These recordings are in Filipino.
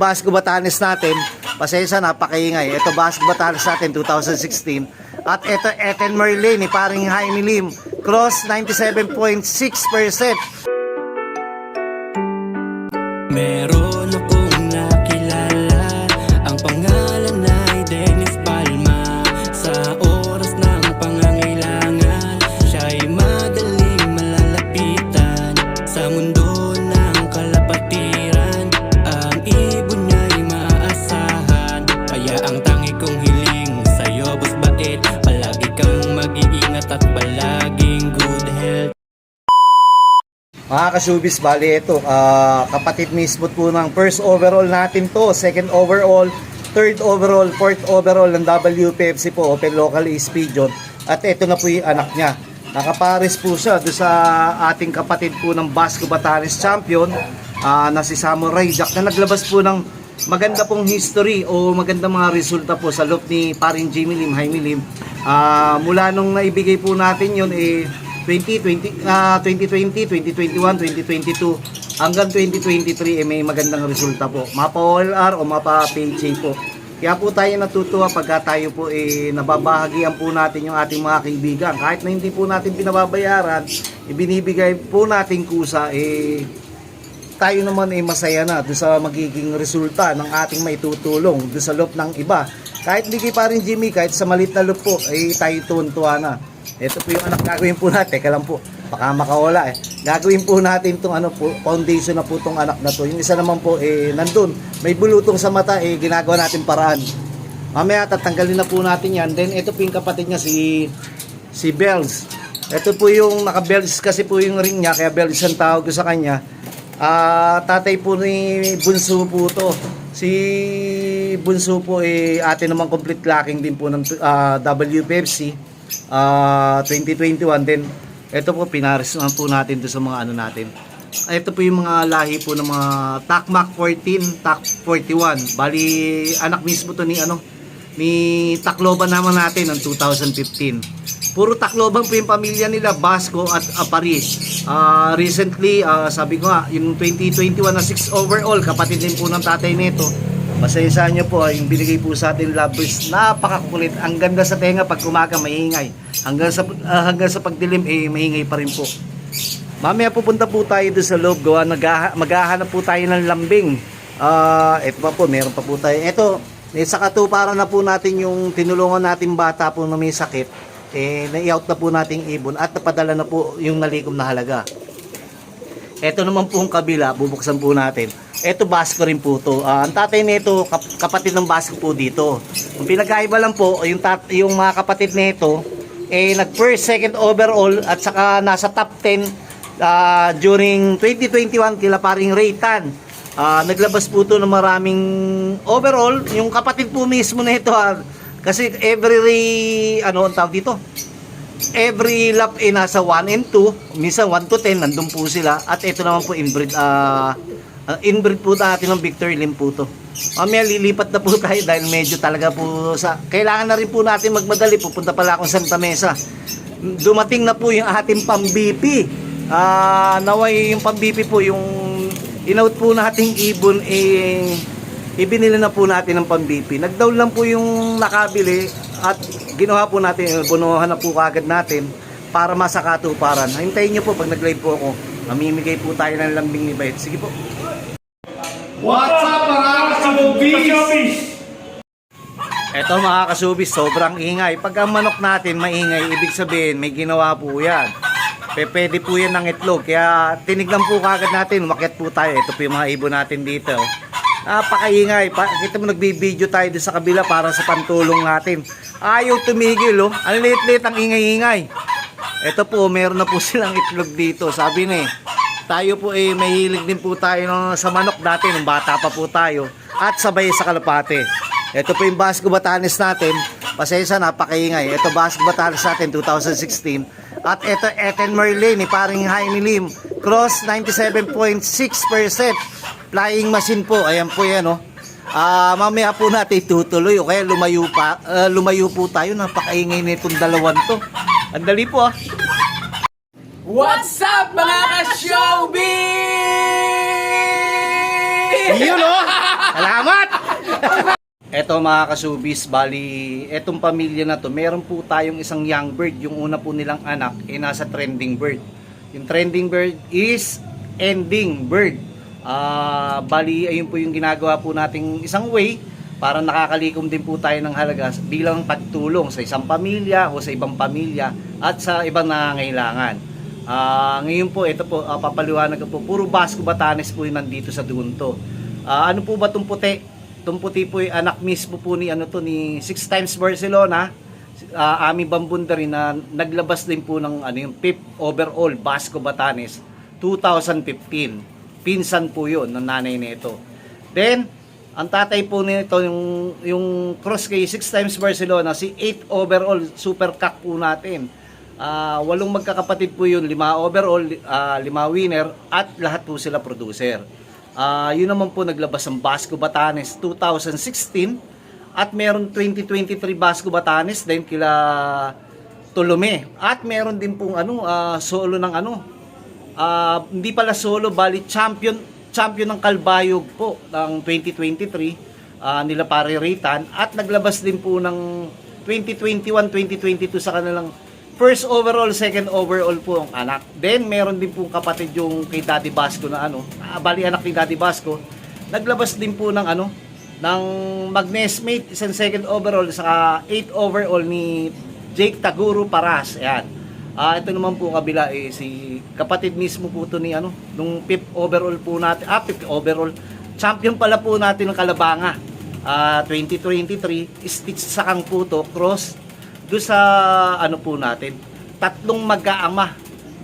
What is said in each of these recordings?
Basco Batanes natin, pasensya napakaingay. Ito Basco Batanes natin 2016. At ito Eten Merlin ni paring Jaime Lim, cross 97.6%. Meron akong nakilala, ang pangalan ay Dennis Palma. Sa oras ng pangangailangan, siya'y madaling malalapitan. Sa mundo ng kalapatiran, ang ibon niya'y maaasahan. Kaya ang tangi kong hiling sa'yo, boss bait, palagi kang mag-iingat at palaging good health. Mga kasubis, bali ito, kapatid mismo po ng first overall natin to, second overall, third overall, fourth overall ng WPFC po, Open Local East Pigeon. At ito na po yung anak niya. Nakapares po siya doon sa ating kapatid po ng Basco Batanes champion, na si Samurai Jack, na naglabas po ng maganda pong history o maganda mga resulta po sa loob ni paring Jaime Lim, Jaime Lim. Mula nung naibigay po natin yun, 2020, 2021, 2022 hanggang 2023 may magandang resulta po. Mapa OLR o mapa PJ po. Kaya po tayo natutuwa pagka tayo po nababahagian po natin yung ating mga kaibigan. Kahit na hindi po natin pinababayaran, ibinibigay po natin kusa, tayo naman masaya na doon sa magiging resulta ng ating maitutulong doon sa loob ng iba. Kahit hindi kay paring Jimmy, kahit sa maliit na loob po, tayo tuwan-tuwa na. Ito po yung anak gagawin po natin. Teka lang po, baka makawala Gagawin po natin itong foundation na po itong anak na to. Yung isa naman po, nandun. May bulutong sa mata, ginagawa natin paraan. Mamaya tatanggalin na po natin yan. Then ito po yung kapatid niya, si Bells. Ito po yung naka-Bells kasi po yung ring niya, kaya Bells ang tawag ko sa kanya. Tatay po ni Bunso po to. Si Bunso po, ate naman complete locking din po ng WPFC. 2021 din. Ito po pinares naman po natin doon sa mga natin. Ito po yung mga lahi po ng mga Takmak 14, Tak 41. Bali anak mismo to ni Tacloban naman natin ng 2015. Puro Tacloban po yung pamilya nila, Basco at Paris. Recently, sabi ko nga, yung 2021 na 6 overall, kapatid din po ng tatay nito. Pasensyahan nyo po, yung binigay po sa atin lovers, napakakulit. Ang ganda sa tenga pag kumaga, maingay. Hanggang sa pagdilim, maingay pa rin po. Mamaya pupunta po tayo doon sa loob, gawa, maghahanap po tayo ng lambing. Ito pa po, meron pa po tayo. Ito, sa katuparan na po natin yung tinulungan natin bata po na may sakit. Na-i-out na po nating ibon at napadala na po yung nalikom na halaga. Ito naman po ang kabila, bubuksan po natin. Ito Basco rin po to. Ang tatay nito, kapatid ng Basco po dito. Ang pinagkaiba lang po, yung mga kapatid nito, nag first, second overall at saka nasa top 10 during 2021 kila paring Raytan. Naglabas po to ng maraming overall. Yung kapatid po mismo nito, kasi ang tawag dito? Every lap nasa 1 and 2, minsan 1 to 10 nandun po sila. At ito naman po inbreed po natin ng Victory Lim po to. Mamaya lilipat na po tayo dahil medyo talaga po kailangan na rin po natin magmadali. Pupunta pala akong Santa Mesa. Dumating na po yung ating pang-BP. Naway yung pang-BP po, yung in-out po nating ibon, ibinili na po natin ng pang-BP. Nag-down lang po yung nakabili at ginawa po natin, bunuhan na po kagad natin para masakatuparan. Hintayin nyo po pag nag-live po ako, mamimigay po tayo ng lambing ni Bayet. Sige po. What's up mga kasubis? Eto mga kasubis, sobrang ingay. Pag ang manok natin maingay, ibig sabihin may ginawa po yan. Pwede po yan ng itlog. Kaya tinignan po kagad natin, umakyat po tayo. Ito po yung mga ibon natin dito. Napakaingay. Kita mo nagbibideo tayo sa kabila para sa pantulong natin. Ayaw tumigil Ang liit-liit ang ingay-ingay. Ito po, meron na po silang itlog dito. Sabi tayo po mahilig din po tayo sa manok dati nung bata pa po tayo. At sabay sa kalapate. Ito po yung Basco Batanes natin. Pasensya, napakaingay. Ito Basco Batanes natin 2016. At ito Eten Merlin ni paring Jaime Lim, cross 97.6%. Flying machine po. Ayan po yan mamaya po natin tutuloy o kaya lumayo po tayo. Napakaingay nitong dalawan to. Andali po What's up mga ka-showbiz? Yun Salamat Eto mga kasubis, bali, etong pamilya na to, meron po tayong isang young bird. Yung una po nilang anak, nasa trending bird. Yung trending bird is ending bird. Bali, ayun po yung ginagawa po nating isang way para nakakalikom din po tayo ng halaga bilang pagtulong sa isang pamilya o sa ibang pamilya at sa ibang nangangailangan. Ngayon po, ito po, papaliwanag ko po, puro Basco Batanes po yung nandito sa Dunto. Ano po ba itong puti? Itong puti po yung anak mismo po ni, ni 6 times Barcelona, Ami Bambunda rin na naglabas din po ng yung 5th overall Basco Batanes 2015. Pinsan po yun ng nanay nito. Then, ang tatay po nito, yung cross kay 6 times Barcelona, si 8th overall Super Cup po natin. 8 magkakapatid po yun, 5 overall, 5 winner, at lahat po sila producer. Yun naman po naglabas ng Basco Batanes 2016 at meron 2023 Basco Batanes din kila Tolome. At meron din pong solo ng hindi pala solo, bali champion ng Kalbayog po ng 2023 nila Pariritan, at naglabas din po ng 2021-2022 sa kanilang first overall, second overall po ang anak. Then meron din po kapatid yung kay Daddy Basco na bali anak ni Daddy Basco, naglabas din po ng ng Magnesmate, isang second overall, saka 8 overall ni Jake Taguro Paras. Ayan. Ito naman po kabila si kapatid mismo po to ni nung 5th overall po natin, 5th overall champion pala po natin ng Kalabanga 2023, Stitch Sakang po to, cross do sa po natin, tatlong mag-aama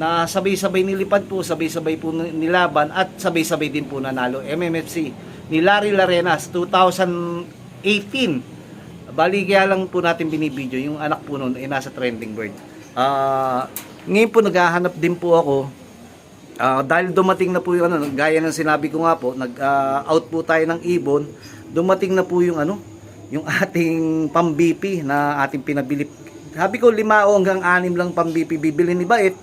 na sabay-sabay nilipad po, sabay-sabay po nilaban, at sabay-sabay din po nanalo MMFC ni Larry Larenas 2018. Bali kaya lang po natin binibideo yung anak po noon nasa trending bird. Ngayon po naghahanap din po ako dahil dumating na po yung gaya ng sinabi ko nga po, nag-out po tayo ng ibon, dumating na po yung yung ating pang-BP na ating pinabili. Sabi ko 5 hanggang 6 lang pang-BP bibili ni Bait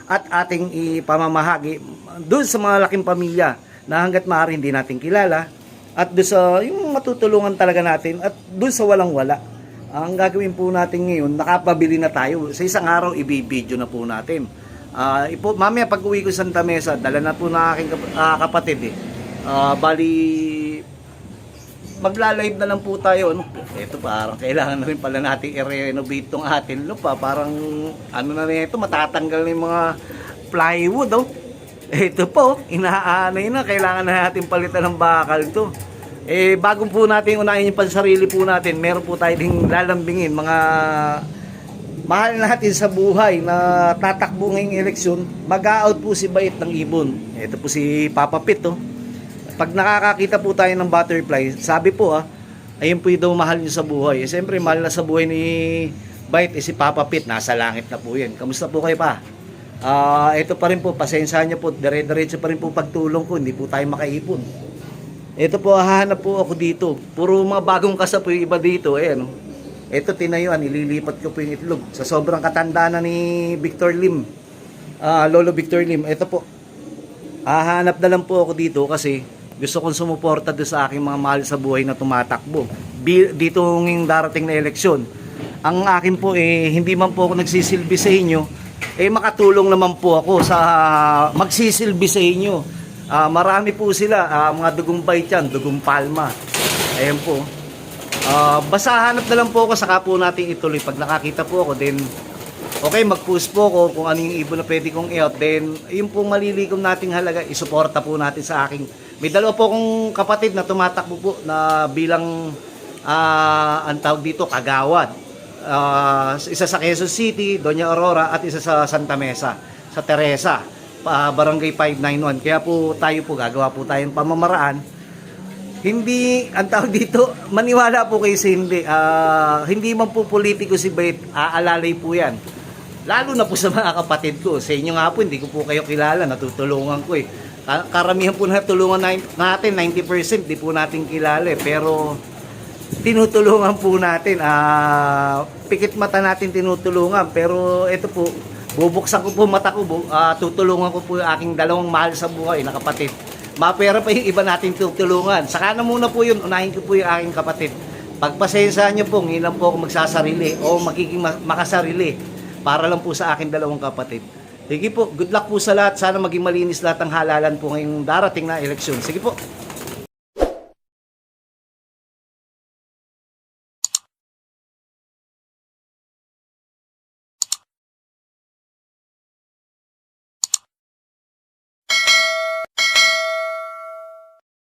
at ating ipamamahagi doon sa mga laking pamilya na hanggat maaari hindi natin kilala, at doon sa yung matutulungan talaga natin, at doon sa walang-wala. Ang gagawin po natin ngayon, nakapabili na tayo. Sa isang araw, ibibideo na po natin. Mamaya pag uwi ko sa Santa Mesa, dala na po na aking kapatid bali magla-live na lang po tayo. Ito parang kailangan na rin pala natin i-renovate tong atin lupa. Parang na rin ito, matatanggal na yung mga plywood. Ito po, inaanay na. Kailangan na natin palitan ng bakal to. Bago po natin unahin yung pansarili po natin, meron po tayo ding lalambingin. Mga mahal natin sa buhay na tatakbo ngayong eleksyon. Mag-out po si Bait ng ibon. Ito po si Papa Pit. Pag nakakakita po tayo ng butterfly, sabi po ayun po yung daw mahal nyo sa buhay. Siyempre mahal na sa buhay ni Bait si Papa Pit, nasa langit na po yan. Kamusta po kayo pa? Ito pa rin po, pasensya nyo po, dire-diretso pa rin po pagtulong ko, hindi po tayo makaipon. Ito po, hahanap po ako dito. Puro mga bagong kasa po yung iba dito. Ito tinayuan, ililipat ko po yung itlog. Sa sobrang katanda na ni Victor Lim, Lolo Victor Lim. Ito po, hahanap na lang po ako dito kasi gusto kong sumuporta doon sa aking mga mahal sa buhay na tumatakbo dito ngayong darating na eleksyon. Ang akin po hindi man po ako nagsisilbi sa inyo, makatulong naman po ako sa magsisilbi sa inyo. Marami po sila, mga dugong bait yan, dugong palma. Ayan po. Basta hanap na lang po ako, saka po natin ituloy. Pag nakakita po ako, then okay, mag-post po ako kung ano yung ibon na pwede kong i-out. Then, yung pong malilikom nating halaga, isuporta po natin sa aking. May dalawa po akong kapatid na tumatakbo po na bilang, ang tawag dito, kagawad. Isa sa Quezon City, Doña Aurora, at isa sa Santa Mesa, sa Teresa, Barangay 591. Kaya po tayo po, gagawa po tayong pamamaraan. Hindi, ang tawag dito, maniwala po kayo sa hindi. Hindi man po politiko si Bait, aalalay po yan. Lalo na po sa mga kapatid ko. Sa inyo nga po, hindi ko po kayo kilala, natutulungan ko Karamihan po na tulungan natin, 90% di po natin kilala pero tinutulungan po natin. Pikit mata natin tinutulungan, pero ito po, bubuksan ko po mata ko, tutulungan ko po yung aking dalawang mahal sa buhay na kapatid. Mapera pa yung iba natin tutulungan. Saka na muna po yun, unahin ko po yung aking kapatid Pagpasensyahan nyo po, ngayon lang po ako magsasarili o magiging makasarili para lang po sa akin dalawang kapatid. Sige po, good luck po sa lahat. Sana maging malinis lahat ng halalan po ngayong darating na eleksyon. Sige po.